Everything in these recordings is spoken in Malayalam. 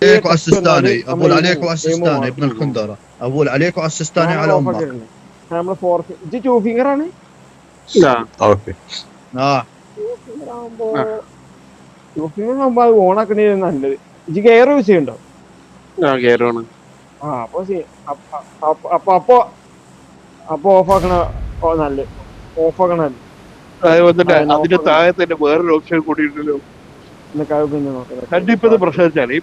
عليك والسستاني ابول عليك والسستاني ابن الخندره ابول عليك والسستاني على امك നമ്മള് 4 2 ഫിംഗർ ആണ്. ഓക്കെ ആ 2 ഫിംഗർ ആകുമ്പോ അത് ഓണാക്കണേ നല്ലത്. ഇജ്ജ് ഗെയർ യൂസ് ചെയ്യണ്ടോ? ആ അപ്പൊ ഓഫ് ആക്കണ നല്ലത്. ഓഫ് ആക്കണ അതിന്റെ താഴെ തന്നെ വേറൊരു ഓപ്ഷൻ കൂടിയിട്ടുണ്ടല്ലോ. പിന്നെ നോക്കാം. ഇപ്പൊ പ്രശ്നം വെച്ചാല്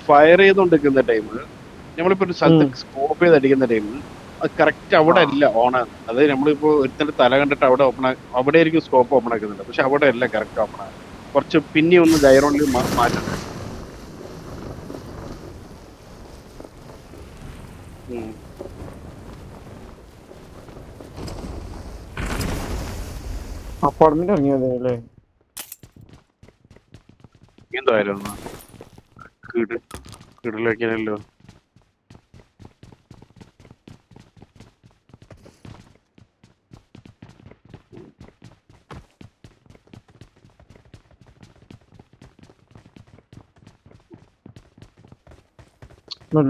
ഫയർ ചെയ്തോണ്ടിരിക്കുന്ന ടൈം നമ്മളിപ്പോ ഒരു സ്ഥലത്ത് സ്കോപ്പ് ചെയ്ത് അടിക്കുന്ന ടൈം അത് കറക്റ്റ് അവിടെ അല്ല ഓണാണ്. അത് നമ്മളിപ്പോ ഒരുത്തന്റെ തല കണ്ടിട്ട് അവിടെ അവിടെ ആയിരിക്കും സ്കോപ്പ് ഓപ്പൺ ആക്കുന്നുണ്ട്. പക്ഷെ അവിടെ അല്ല കറക്റ്റ് ഓപ്പൺ ആണ്. കുറച്ച് പിന്നെ ഒന്ന് ഗൈറോണിൽ മാറ്റണം. അപ്പാർട്ട്മെന്റ് ഇറങ്ങിയതല്ലേ? എന്തായാലും കിടിലൊക്കെയാണല്ലോ.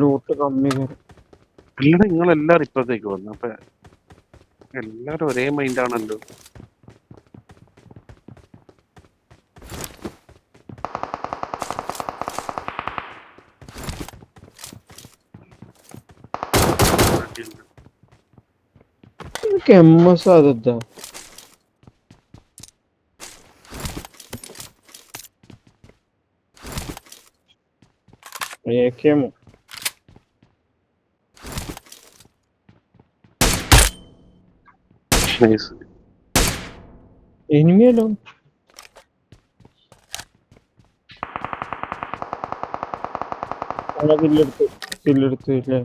ലൂട്ട് കമ്മി. എല്ലാരും നിങ്ങളെല്ലാരും ഇപ്പഴത്തേക്ക് വന്നു. അപ്പൊ എല്ലാരും ഒരേ മൈൻഡ് ആണല്ലോ. MS അതല്ല AKM. എനിമിയല്ലോ. കില്ലെടുത്ത് ഇല്ലേ?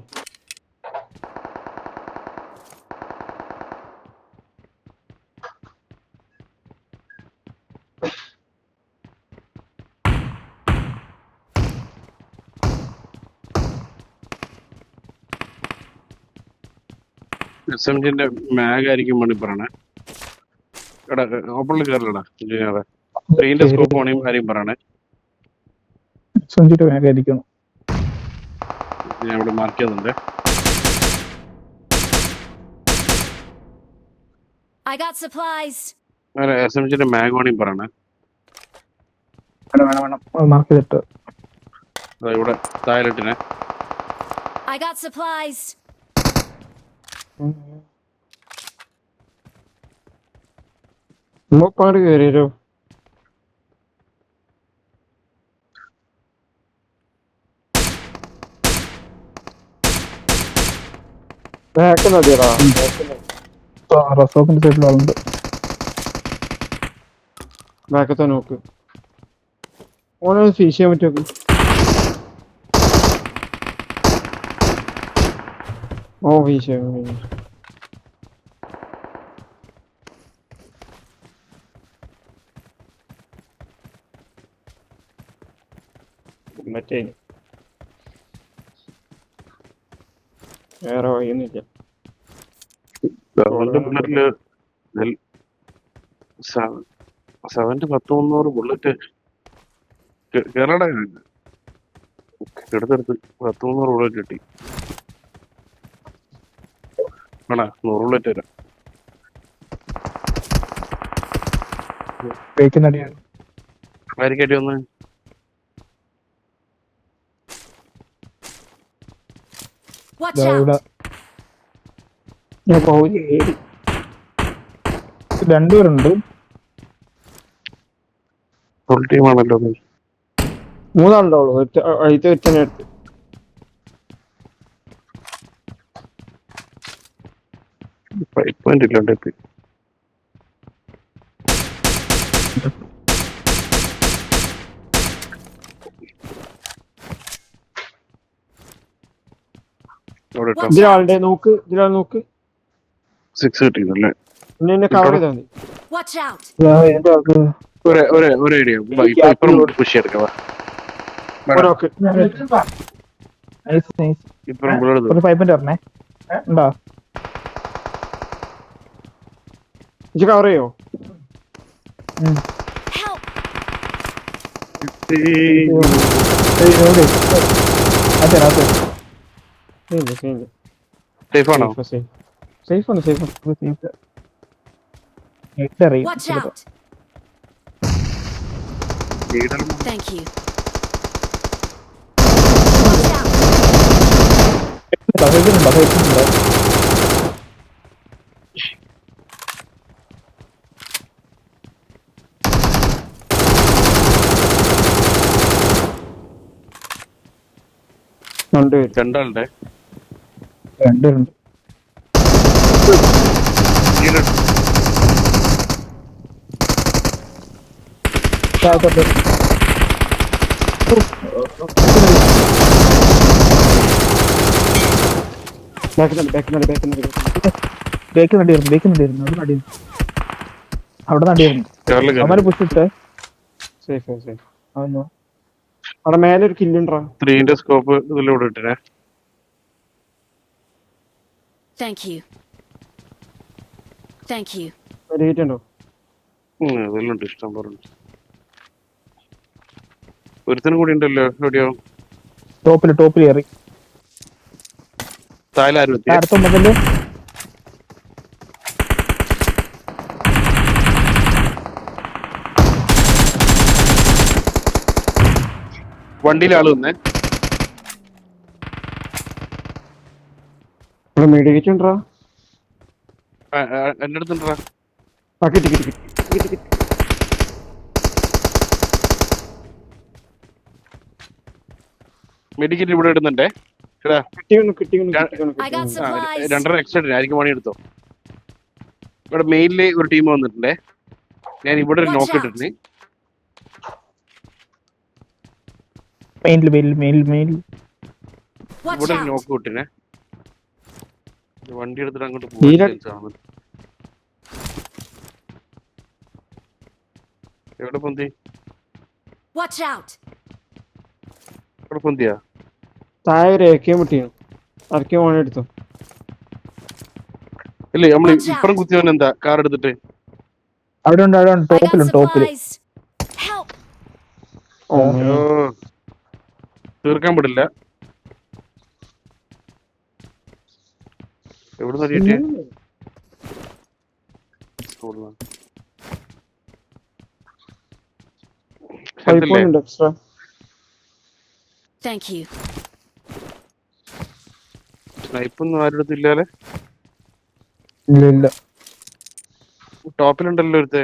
SMGന്റെ മാഗ് ആയിരിക്കും വേണ്ടി പറയണേ. എടാ ഓപ്പണിൽ കയറില്ലടാ എഞ്ചിനീയറെ. സ്ക്രീനിന്റെ സ്കോപ്പ് വേണമെങ്കിൽ കാര്യം പറയണേ. SMGന്റെ മാഗ് ആയിരിക്കണം. ഞാൻ ഇവിടെ മാർക്ക് ചെയ്യുന്നുണ്ട്. SMGന്റെ മാഗ് വേണമെങ്കിൽ പറയണേ. വേണം മാർക്ക് ചെയ്തിട്ട് ഇവിടെ താഴെട്ടിനെ. പാട് കയറിയോ? റസോപ്പിന്റെ സൈഡിൽ ആളുണ്ട്. ബാക്കത്തെ നോക്ക്. ഓനെ ഫിഷ് ചെയ്യാൻ പറ്റുമോ? ഓ ഫിഷ് ചെയ്യാൻ മറ്റേ വേറെ വഴിയൊന്നുമില്ല. ബുള്ളറ്റില് 7-300 ബുള്ളറ്റ് കേരള എടുത്തെടുത്ത് 10-300 ബുള്ളറ്റ് കിട്ടി. വേണ 100 ബുള്ളറ്റ് തരാം. ആയിരിക്കട്ടെ ഒന്ന് രണ്ടുപേരുണ്ട്. ഫുൾ ടീമാണല്ലോ. 3 ആളുണ്ടാവുള്ളൂ. അടുത്ത് പോയിന്റ് ഇല്ലാണ്ട് എത്തി. ഇതിലാളുടെ നോക്ക്. 6 കിട്ടിയതല്ലേ? കവർ ചെയ്താൽ മതി. ഒരു ഐഡിയ ഇപ്പുറം പുഷ് എടുക്കാം. ഇപ്പുറം ബുള്ളറ്റ് പൈപ്പിന്റെ പറഞ്ഞേ ഉണ്ടോ? കവർ ചെയ്യോ? എവിടെ അതെ അതെ സേഫ് ആണോ? സേഫ് ആണ് എട്ടറിയും Watch out! Leader Thank you. Watch out! ഹെൽത്തുണ്ടോ രണ്ടാളുടെ രണ്ടുണ്ട് ലീഡർ താഴത്തോട്ട് ബേക്ക് നടിയായിരുന്നു അവിടെ നടിയായിരുന്നു അവന്മാര് പുഷിട്ട് അവന്നോ അവിടെ മേലെ ഒരു കില്ലുണ്ടാ. 3ന്റെ സ്കോപ്പ് ഇതിലൂടെ ഇട്ടിനെ. Thank you. Thank you. റേറ്റുണ്ടോ? ഇതിലുണ്ട് ഇഷ്ടം പോലെ. ഒരുത്തനും കൂടി ഉണ്ടല്ലോ. എവിടെയോ ടോപ്പില് കയറി താഴെ ആരും എത്തി. അടുത്ത മുതല് വണ്ടിയിൽ ആള് വന്നേ. മെഡിക്കേറ്റ് ഉണ്ടാ. എന്റെ അടുത്തുണ്ടാ. കിട്ടി. മെഡിക്കറ്റ് ഇവിടെ ഇടുന്നുണ്ടേ. കിട്ടിയൊന്നു. I got supplies. 2.5 എക്സ്ട്രാ ആയിരിക്കും പണി എടുത്തോ. ഇവിടെ മെയിലില് ഒരു ടീം വന്നിട്ടുണ്ടേ. ഞാൻ ഇവിടെ ഒരു നോക്ക് ഇട്ടിട്ടുണ്ട്. മെയിൻ Watch ഇവിടെ ഒരു out! നോക്ക് വിട്ടിനെ. വണ്ടി എടുത്തിട്ട് അങ്ങോട്ട് ധീരൻ. പോകാൻ. എവിടെ പൊന്തി? Watch out! എവിടെ പൊന്തിയാ? താഴെ ഒരു AK മുട്ടിയാണ്. അരക്കെ മോനെ എടുത്തു. ഇല്ലേ നമ്മള് ഇപ്പുറം കുത്തിയവൻ എന്താ കാർ എടുത്തിട്ട്? അവിടെ ഉണ്ട് I got ടോപ്പില് supplies. Help! തീർക്കാൻ പറ്റില്ല. എവിടെ നിന്ന് എക്സ്ട്രാ. Thank you. സ്നൈപ്പൊന്നും ആരുടെ അടുത്തും ഇല്ലാലെ. ഇല്ല ടോപ്പിലുണ്ടല്ലോ ഒരുത്തെ.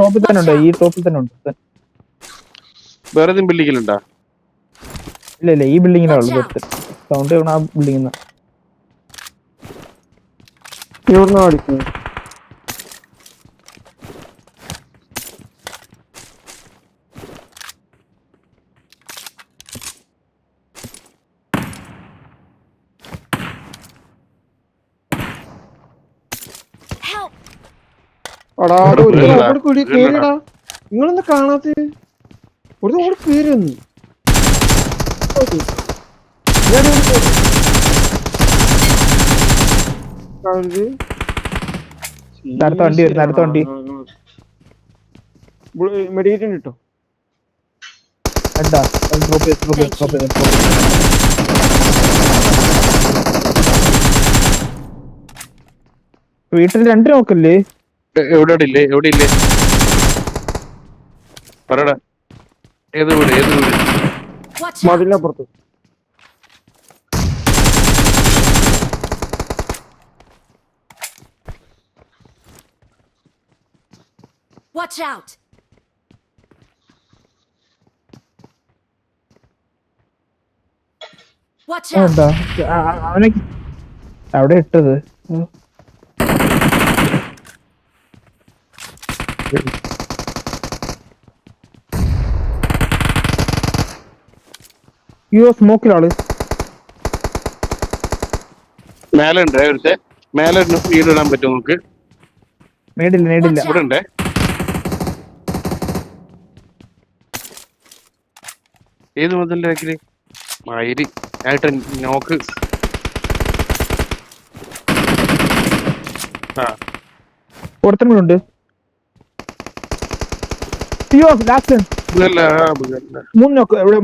ടോപ്പിൽ തന്നെ ഉണ്ട്. ഈ ടോപ്പിൽ തന്നെ ഉണ്ട്. വേറെ ഏതെങ്കിലും ബിൽഡിങ്ങിലുണ്ടാ? ഇല്ല ഈ ബിൽഡിങ്ങിലാണ് സൗണ്ട് ആ ബിൽഡിംഗ് എവിടുന്നാ അടിക്കുന്നത്? Help! പേരടാ നിങ്ങളൊന്ന് കാണാത്ത ഒരു പേരൊന്നു അടുത്ത വണ്ടി മെഡിക്കേറ്റ് കിട്ടോ? വീട്ടിൽ 2 നോക്കല്ലേ? എവിടെ ഇല്ലേ പറടാ. ഏത് വീട്? Watch out! മതിലപ്പുറത്ത്. Watch out! Watch out! അവനെ അവിടെ ഇട്ടത് സ്മോക്കിലാള് മേലെ ഉണ്ട്. ഒരുത്തെ മേലെ വീട് ഇടാൻ പറ്റുമോ നമുക്ക്? നേടില്ല ഇവിടെ ഉണ്ടേ. ഏത് മുതലിന്റെ ബാക്കില് മയിരി ആയിട്ട് നോക്ക്. ഒരുത്തനുണ്ട്. ലാസ്റ്റ് ഇതല്ല, ഇതല്ല. 3 നോക്ക്. ഇവിടെ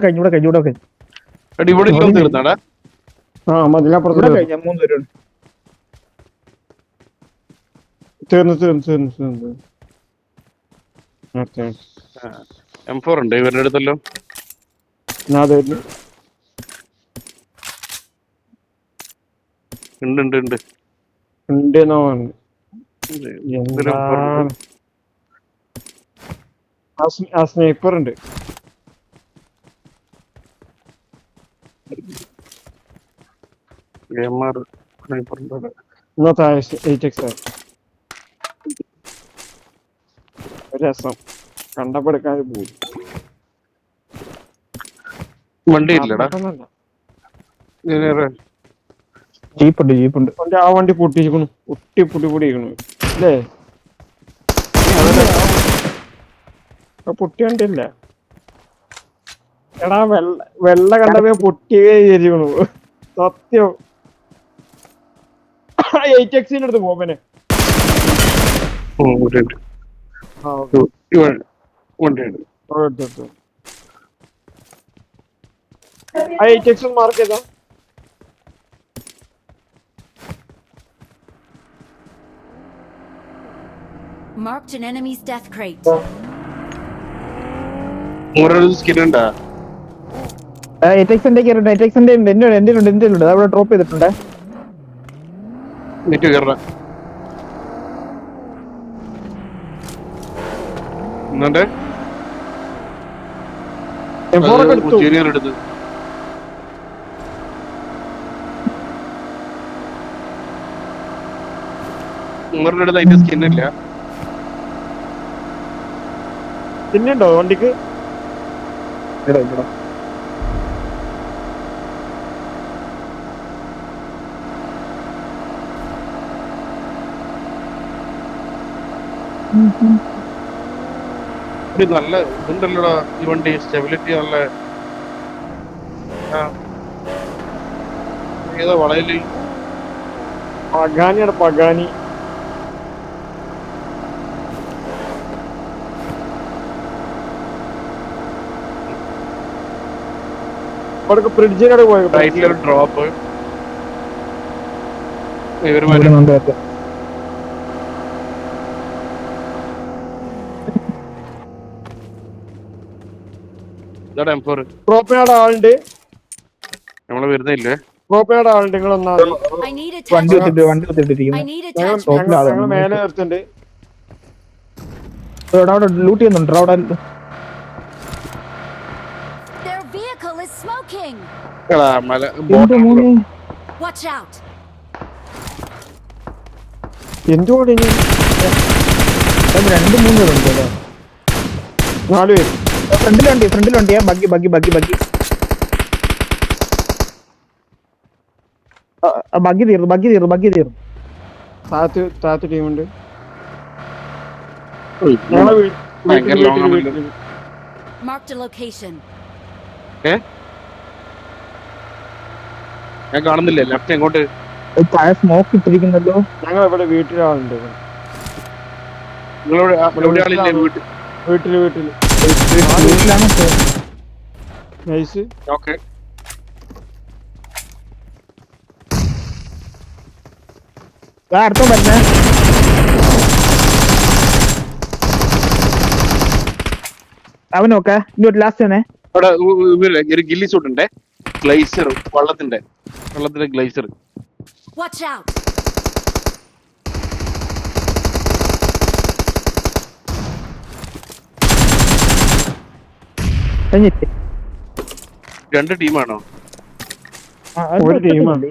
കഴിഞ്ഞു. എടാ, ഇവിടെ ഇല്ലോ തീർന്നാടാ. ആ മതിലപ്പുറത്ത് ഇവിടെ കഴിഞ്ഞ 3 പേരുണ്ട്. തീർന്നു. ഓക്കെ M4 ഉണ്ട് ഇവരുടെ അടുത്തല്ലോ. ഞാൻ അതായിരുന്നു ഉണ്ട്. ഉണ്ടെന്നോ ഇതിലും എന്താണ് ആ സ്നൈപ്പർ ഉണ്ട്. AMR sniper ഉണ്ട് അവിടെ. എന്നാ താഴെ 8x രസം കണ്ടപ്പെടുക്കാൻ പോയി. വണ്ടി ഇല്ലടാ. ജീപ്പുണ്ട്. അവന്റെ ആ വണ്ടി പൊട്ടിയിരിക്കണു. പൊട്ടിയിരിക്കണു അല്ലേ? പൊട്ടി വണ്ടിയല്ല എടാ. വെള്ള കണ്ടപ്പോ പൊട്ടിയേ ചെയ്തിരിക്കണു സത്യം. 8x അടുത്ത് പോവനെ. വണ്ടിയുണ്ട്. 8x മാർക്ക് ചെയ്താ. Marked an enemy's death crate. Skin ഉണ്ടാ? എറ്റക്സിന്റെ എന്റെ ഉണ്ട്. അവിടെ ഡ്രോപ്പ് ചെയ്തിട്ടുണ്ട്. നെറ്റ് കയറാം. എന്നിട്ട് ജൂനിയർ എടുത്ത് ഉമ്മറിന്റെ അടുത്ത് അതിന്റെ സ്കിന്നില്ല. പിന്നെയുണ്ടോ വണ്ടിക്ക്? നല്ല ഇതുണ്ടല്ലോടാ ഈ വണ്ടി. സ്റ്റെബിലിറ്റി നല്ല. ഏതാ വളയില്? പഗാനിയാണ് പഗാനി. അവിടെ ഫ്രിഡ്ജിനോട് പോയി റൈറ്റിലൊരു ഡ്രോപ്പ്. പ്രോപ്പിനാട് ആളുണ്ട്. നമ്മള് വരുന്നില്ലേ? പ്രോപ്പിനാട് ആളുണ്ട്. നിങ്ങൾ ഒന്നാമത് I need വണ്ടി attachments. കുത്തിട്ടിരിക്കുന്നു. I need attachments. ഞങ്ങൾ മേലെ നിർത്തുന്നുണ്ട്. അവിടെ ലൂട്ട് ചെയ്യുന്നുണ്ട്. അവിടെ Their vehicle is smoking. Watch out. എന്തുകൊണ്ട് 2-3 പേരുണ്ട്. 4 പേര്. ഫ്രണ്ടിൽ വണ്ടിയാ. ബഗ്ഗി തീർന്നു. താഴത്ത് ടീമുണ്ട്. Marked a location. ഞാൻ കാണുന്നില്ല. ലെഫ്റ്റ് എങ്ങോട്ട്? താഴെ സ്മോക്ക് ഇട്ടിരിക്കുന്നല്ലോ. ഞങ്ങൾ ഇവിടെ വീട്ടിലാളുണ്ട്. വീട്ടില് വീട്ടിലാണ്. നൈസ്. ഓക്കെ. അടുത്ത വരുന്നേ. അവനോക്കെ ഇങ്ങോട്ട് ലാസ്റ്റ് തന്നെ. അവിടെ ഒരു ഗില്ലി സൂട്ട് ഉണ്ടേ. ഗ്ലൈസർ. വെള്ളത്തിന്റെ ഗ്ലൈസർ. Watch out. രണ്ട് ടീമാണോ? ഒരു ടീമാണ്.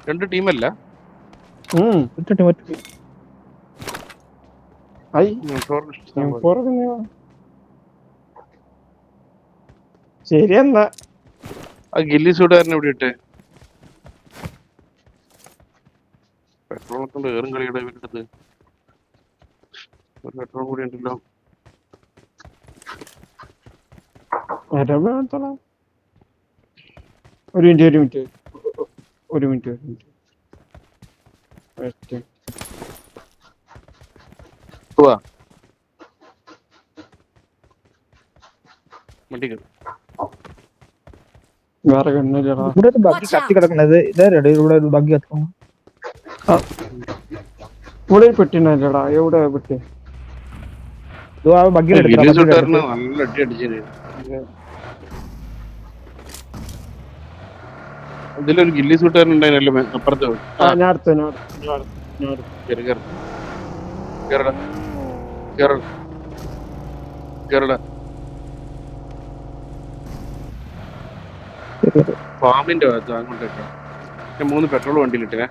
രണ്ട് ടീമല്ല. ശരി എന്നാ ആ ഗില്ലി സൂട്ടുകാരനെ എവിടെ ഇട്ടെ? പെട്രോൾ കൊണ്ട് ഏറും കളിയുടെ വീട്ടത്. ഒരു പെട്രോൾ കൂടി ഉണ്ടല്ലോ. ഒരു മിനിറ്റ് പോവാ വണ്ടി കയറി. വേറെ കണ്ണില്ലടാ. ഇവിടെ ഒരു ബഗ്ഗി കത്തി കിടക്കുന്നത് ഇതാരടെ ഇവിടെ ഒരു ബഗ്ഗി കത്തുന്നു. ഇവിടെ ഒരു പെട്ടിണ്ടല്ലടാ. എവിടെ പെട്ടി? ആ ബഗ്ഗി ഗില്ലി ഷൂട്ടറിന് നല്ല അടി അടിച്ചത്. ഇതിലൊരു ഗില്ലി ഷൂട്ടറിനുണ്ടായിരുന്നല്ലോ അപ്പുറത്ത്. ഞാൻ അടുത്ത് കേരള ഫാമിന്റെ ഭാഗത്ത് അങ്ങോട്ടേക്ക് 3 പെട്രോൾ വണ്ടിയിലിട്ടേ.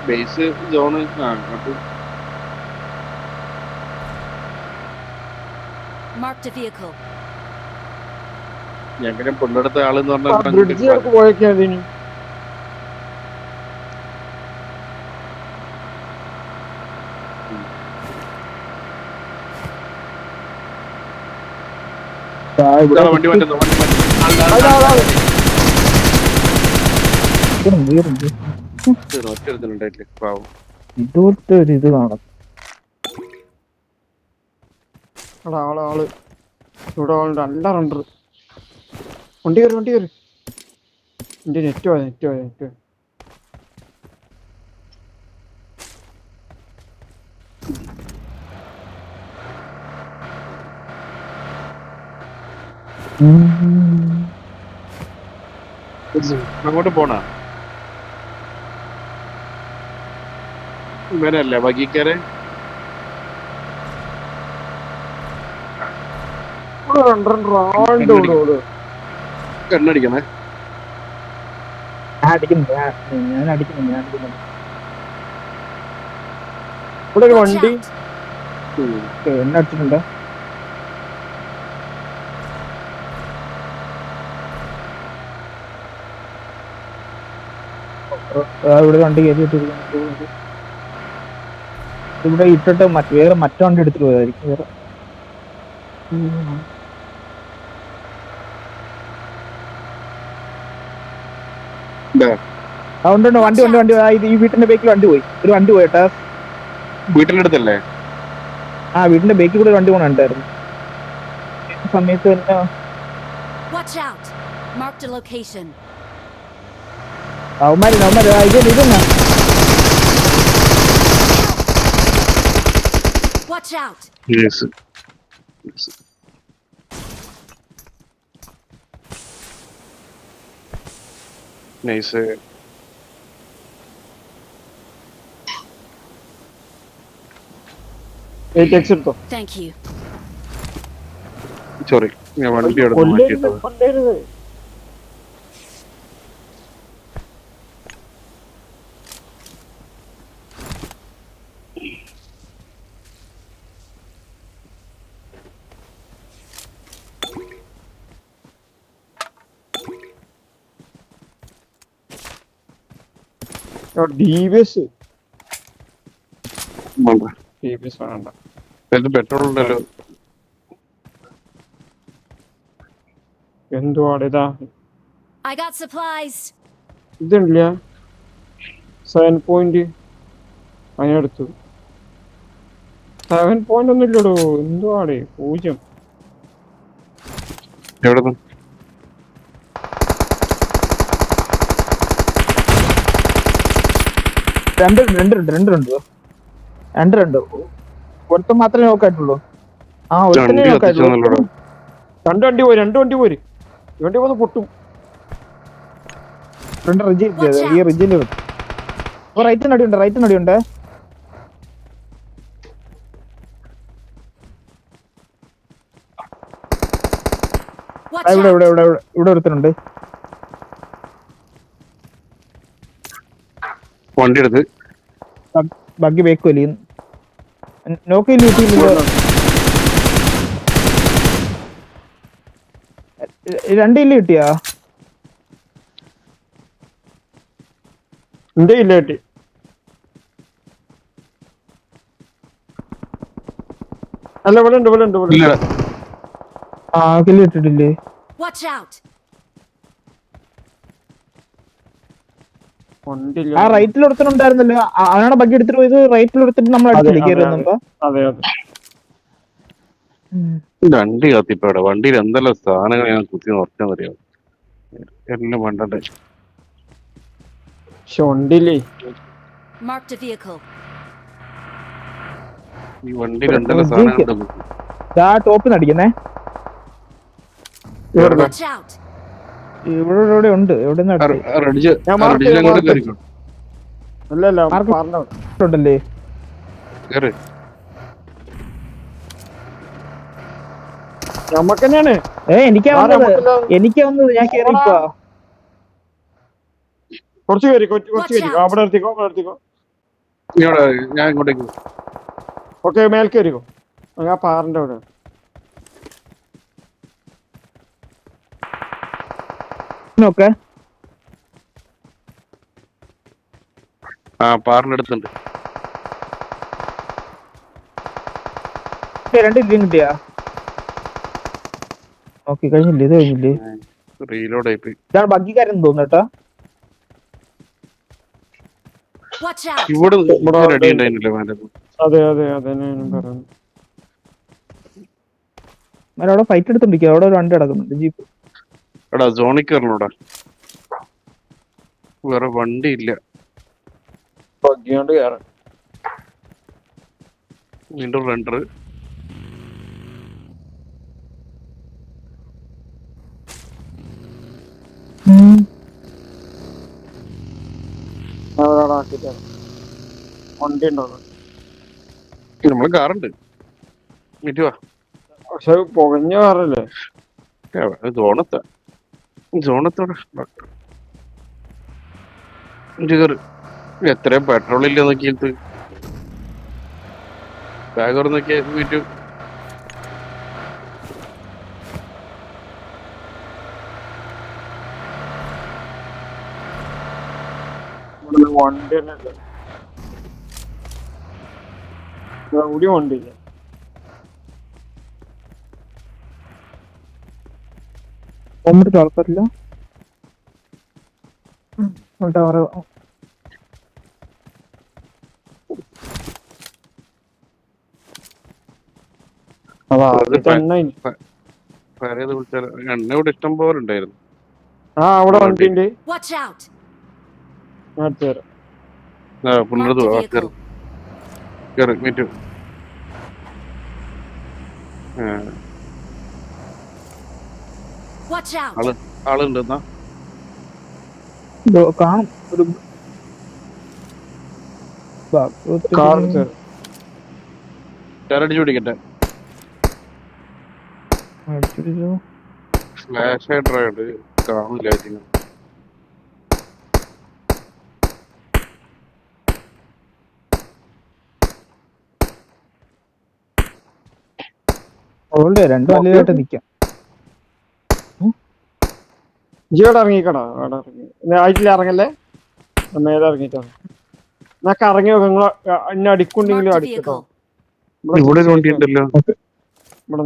ബേസ് സോണ് അങ്ങോട്ട്. Marked a vehicle. ഞങ്ങനെ പുള്ളെടുത്ത ആളെന്ന് ബ്രിഡ്ജിലേക്ക് പോയേക്കാ അതിന്. വണ്ടി മാറ്റുന്നു. ഒറ്റ പാവം. ഇതുപോലത്തെ ഒരു ഇത് കാണും. ആള് ഇവിടെ ആളുണ്ട്. നല്ല റണ്ടർ. വണ്ടി കയറി. എന്റെ നെറ്റ് പോയ. അങ്ങോട്ട് പോണ ഇവനല്ലേ ബഗിക്കാരെ? കണ്ണടിക്കണേ. ഞാൻ അടിക്കുന്നു. ഇവിടെ ഒരു Watch വണ്ടി. out. എന്നെ അടിച്ചിട്ടുണ്ട്. ഇവിടെ വണ്ടി കയറ്റിയിട്ടിരിക്കുന്നു. ഇവിടെ ഇട്ടിട്ട് വേറെ മറ്റു വണ്ടി എടുത്തിട്ട് പോയതായിരിക്കും. വേറെ ഉണ്ട് വണ്ടി. ഈ വീട്ടിന്റെ ബേക്കിൽ വണ്ടി പോയി. ഒരു വണ്ടി പോയിട്ടാ വീട്ടിന്റെ അടുത്തല്ലേ? വീടിന്റെ ബേക്കിൽ കൂടെ വണ്ടി പോകണുണ്ടായിരുന്നു. സമയത്ത് തന്നെ Watch out. Marked a location. അവന്മാര് ഇതെന്നാ. Watch out. Yes. Nice. എടുത്തോ. Thank you. സോറി, ഞാൻ വണ്ടി എടുത്ത് മാറ്റിയിട്ടോ. ഡിവിഎസ് വേണ്ട. പെട്രോൾ ഉണ്ടല്ലോ. എന്തുവാണ് ഇതാ? I got supplies. ഇതല്ല 7 പോയിന്റ്. അതിനടുത്ത് 7 പോയിന്റ് ഒന്നും ഇല്ലടോ. എന്തുവാടേ 0. എവിടെ രണ്ടുണ്ട്. ഒരുത്തം മാത്രമേ നോക്കായിട്ടുള്ളൂ. ഒരുത്തനെ നോക്കായിട്ടുള്ളൂ. രണ്ട് വണ്ടി പോര്. ഈ വണ്ടി പോന്ന് പൊട്ടും. ഈ റിജില് റൈറ്റ് നടിയുണ്ട്. Watch ഇവിടെ out. ഒരുത്തനുണ്ട്. വണ്ടി എടുത്ത് ബഗ്ഗി ബേക്ക് വലിയ നോക്കില്ല. രണ്ടില്ല കിട്ടിയാ? എന്റെ ഇല്ല കിട്ടി. അല്ല ഇവിടെ ഉണ്ട് ഇവിടെ ഉണ്ട് ഇവിടെ ഇല്ല ഉണ്ട്. ആ കില്ല് ഇട്ടിട്ടില്ലേ? Watch out! വണ്ടിയില്ല. ആ റൈറ്റിൽ ഒരുത്തനുണ്ടായിരുന്നല്ലോ, അവനാണ് ബഗ്ഗി എടുത്തിട്ട് പോയത്. റൈറ്റിൽ എടുത്തിട്ട് നമ്മൾ അതെ, അടിച്ചില്ലേ അതെ, കയറി വന്നപ്പോ? അതെ അതെ. വണ്ടി കത്തിപ്പോടെ. വണ്ടിയിൽ എന്തെല്ലാം സാധനങ്ങൾ ഞാൻ കുത്തി നോർക്കാന്നറിയാം. എല്ലാം വേണ്ടേ. പക്ഷെ വണ്ടിയില്ലേ. Marked a vehicle. ഈ വണ്ടിയിൽ എന്തെല്ലാം സാധനങ്ങൾ ടോപ്പിൽ നിന്ന് അടിക്കുന്നേ. Watch out! ഇവിടെ ഇവിടെ ഉണ്ട്. എവിടെ നിന്ന് ഞാൻ മാർക്ക് കയറിക്കോ. അല്ല അല്ല മാർക്ക് പറഞ്ഞ ഉണ്ടല്ലേ? കയറി. നമ്മക്ക് തന്നെയാണ്. എനിക്കാ വന്നത്. ഞാൻ കേറിപ്പോ കുറച്ച് കയറിക്കോ അവിടെ നിർത്തിക്കോ അവിടെ നിർത്തിക്കോ. ഞാൻ ഇങ്ങോട്ടേക്ക്. ഓക്കെ മേൽക്ക് കയറിക്കോ. ആ പാറിന്റെ അവിടെ. നോക്കെ. ആ പാറിന്റെ അടുത്തുണ്ട്. 2 ഇല്ലും കിട്ടിയാ? ഓക്കെ കഴിഞ്ഞില്ലേ? ഇത് കഴിഞ്ഞില്ലേ? റീലോഡ് ആയിപ്പോയി. ഇതാണ് ബഗ്ഗിക്കാരെന്ന് തോന്നുന്നു കേട്ടോ. Watch out! ഇവിടെ റെഡി ഉണ്ടായിരുന്നില്ലേ മേലെ? അതെ അതെ അതെ ഞാനും പറയുന്നു. അവിടെ ഫൈറ്റ് എടുത്തോണ്ടിരിക്കുക. അവിടെ ഒരു വണ്ടി കിടക്കുന്നുണ്ട്, ജീപ്പ്. എടാ സോണിൽ കയറണോടാ. വേറെ വണ്ടി ഇല്ല. ബഗ്ഗിയോണ്ട് കയറാൻ. വീണ്ടും റെൻഡർ. വണ്ടി ഉണ്ടോ? നമ്മള് കാറുണ്ട്. മിറ്റുവാ. പക്ഷെ പുകഞ്ഞ കാറല്ലേ? സോണത്തോടെ എത്രയും പെട്രോൾ ഇല്ല നോക്കിയത്. ബാഗ് നോക്കിയ മിറ്റു. വണ്ടി തന്നെ എവിടെ വണ്ടിയില്ല. ആൾക്കാരില്ല. എണ്ണ ഇവിടെ ഇഷ്ടം പോലെ ഉണ്ടായിരുന്നു. ആ അവിടെ വണ്ടി ഉണ്ട്. Watch out! പുനരത് കേറി മിറ്റു. Watch out! ആളുണ്ടെന്നാ കാണും. ഒരു അടിച്ചു പിടിക്കട്ടെ. ഫ്ലാഷ് ആയിട്ട് കാണില്ല. രണ്ടും നല്ലതായിട്ട് നിക്കാം. ജിയോടെ ഇറങ്ങിക്കടാ. അവിടെ ഇറങ്ങി ആയിട്ടില്ല. ഇറങ്ങല്ലേ. മേലെ ഇറങ്ങിട്ടാണ്. എന്നൊക്കെ ഇറങ്ങി നിങ്ങൾ എന്നെ അടിക്കുണ്ടെങ്കിലും Marked a അടിക്കട്ടോ. vehicle. ഇവിടെ ഒരു വണ്ടി ഉണ്ടല്ലോ. ഇവിടെ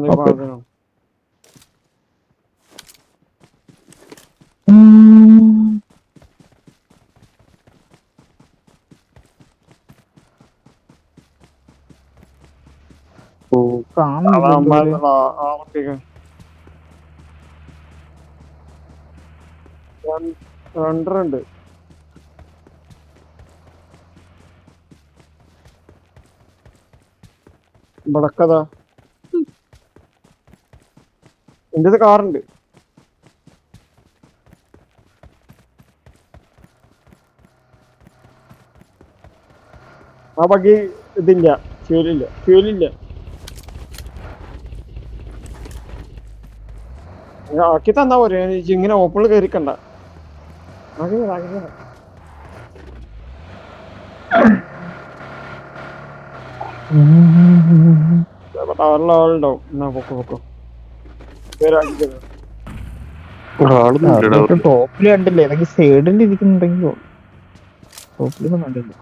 രണ്ടുണ്ട്. ഇവിടക്കതാ എന്റെ കാറുണ്ട്. ആ ബഗ്ഗി ഇതില്ല. ഫ്യൂലില്ല. ആക്കി തന്നാ പോരെ. ഇങ്ങനെ ഓപ്പണിൽ കയറിക്കണ്ട. ആളുണ്ടാവും. എന്നാ പൊക്കോ ടോപ്പില് കണ്ടില്ലേ? ഏതെങ്കിലും സൈഡിൽ ഇരിക്കുന്നുണ്ടെങ്കിലോ? ടോപ്പിലൊന്നും കണ്ടില്ല.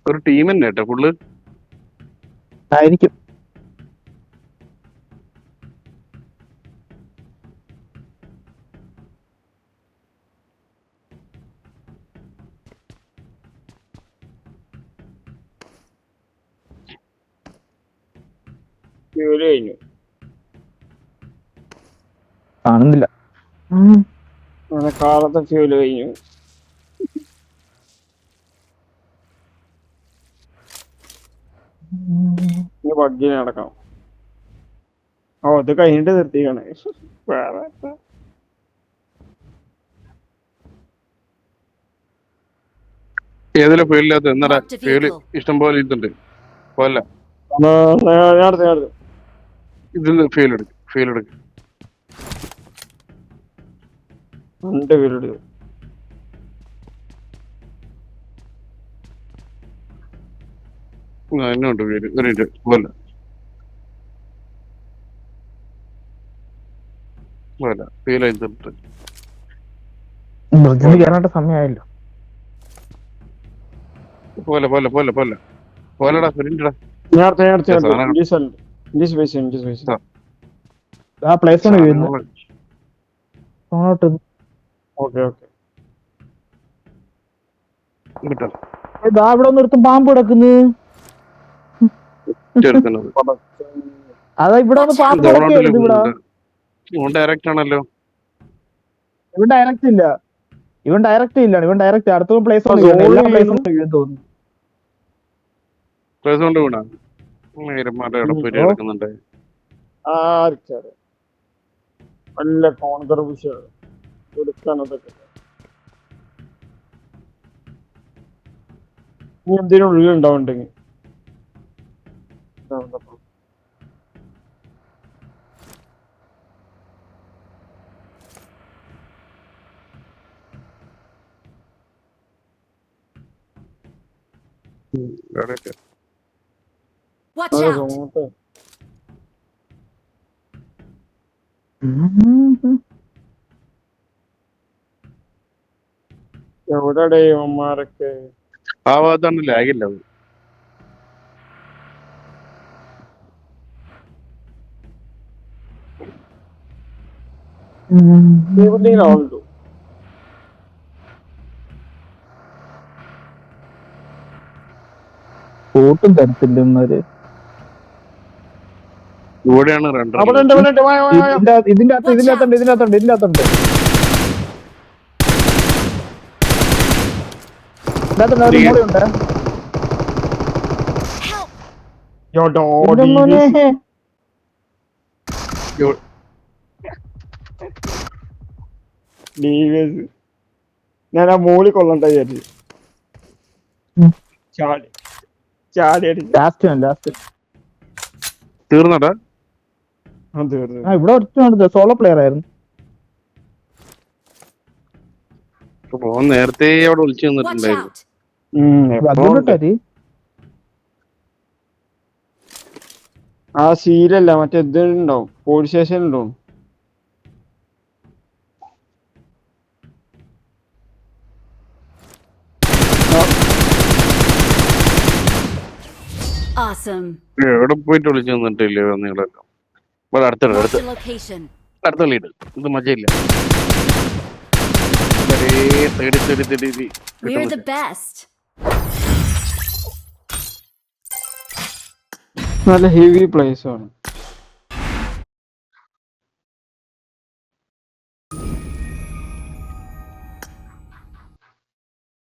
ഒരു ടീം തന്നെ കേട്ടോ ഫുള്ള്. ആയിരിക്കും. ഫ്യൂല് കഴിഞ്ഞു. കാണുന്നില്ല. അങ്ങനെ കാലത്തെ ഫ്യൂല് കഴിഞ്ഞു. ഇനി ബഗ്ഗിന് നടക്കണം. ഓ ഇത് കഴിഞ്ഞിട്ട് നിർത്തിക്കാണ്. വേറെ ഏതിലെ ഫീൽഡിനകത്ത് എന്നടാ Marked a ഫീൽഡ് vehicle. ഇഷ്ടം പോലെ ഇതുണ്ട്. പോലെ ഞാൻ ഇതിൽ ഫീൽ എടുക്കും. 2 പേരുടെ എന്നുണ്ട് പേര് ഒരു മിനിറ്റ്. പോലെ ഫീൽ ചെയ്തിട്ട് ബ്രിഡ്ജിന് കയറാനായിട്ട് സമയമായല്ലോ. പോലെടാ ഫിലിൻഡാ. ആ പ്ലേസ് ആണ് വീഴുന്നത്. ഓക്കെ ഇതാ ഇവിടെ നിർത്തും പാമ്പ് കിടക്കുന്നു. അതാ ഇവിടെ ഒന്ന് പാമ്പ് കിടക്കുകയായിരുന്നു. ഇവിടെ ഡയറക്റ്റ് ആണല്ലോ. ഇവൻ ഡയറക്റ്റ് ഇല്ല. ഇവൻ ഡയറക്റ്റ് അടുത്ത പ്ലേസ് തോന്നുന്നു. പ്ലേസ് കൊണ്ട് വീണാ കിടക്കുന്നുണ്ട്. നല്ല കോൺഗ്രസ് കൊടുക്കാനതൊക്കെ ഇനി എന്തെങ്കിലും ഉള്ളിലുണ്ടാവുണ്ടെങ്കിൽ Watch out! എവിടെ ഇവന്മാരൊക്കെ ആ ഭാഗത്താണ് ലാഗില്ല. ആളുണ്ടോ? ഫോട്ടും തരത്തില്ലൊന്നൊരു ഇവിടെയാണ് ഇതിന്റെ അകത്തുണ്ട്. ഞാൻ ആ മോളി കൊള്ളണ്ട വിചാരിച്ചു. ചാടി ലാസ്റ്റ് തീർന്നടാ. ഇവിടെ ഒറ്റ സോളോ പ്ലെയർ ആയിരുന്നു. നേരത്തെ അവിടെ വിളിച്ചു Watch തന്നിട്ടുണ്ടായിരുന്നു. out! ആ സീലല്ല മറ്റേ ഇത് ഉണ്ടാവും, പോലീസ് സ്റ്റേഷൻ ഉണ്ടാവും. Awesome. എവിടെ പോയിട്ട് വിളിച്ചു തന്നിട്ടില്ലേ നിങ്ങളെല്ലാം. ഇവിടെ Marked a അടുത്ത location. വീട്. ഇത് മജയില്ല. We're the best. നല്ല ഹെവി പ്ലേസ് ആണ്.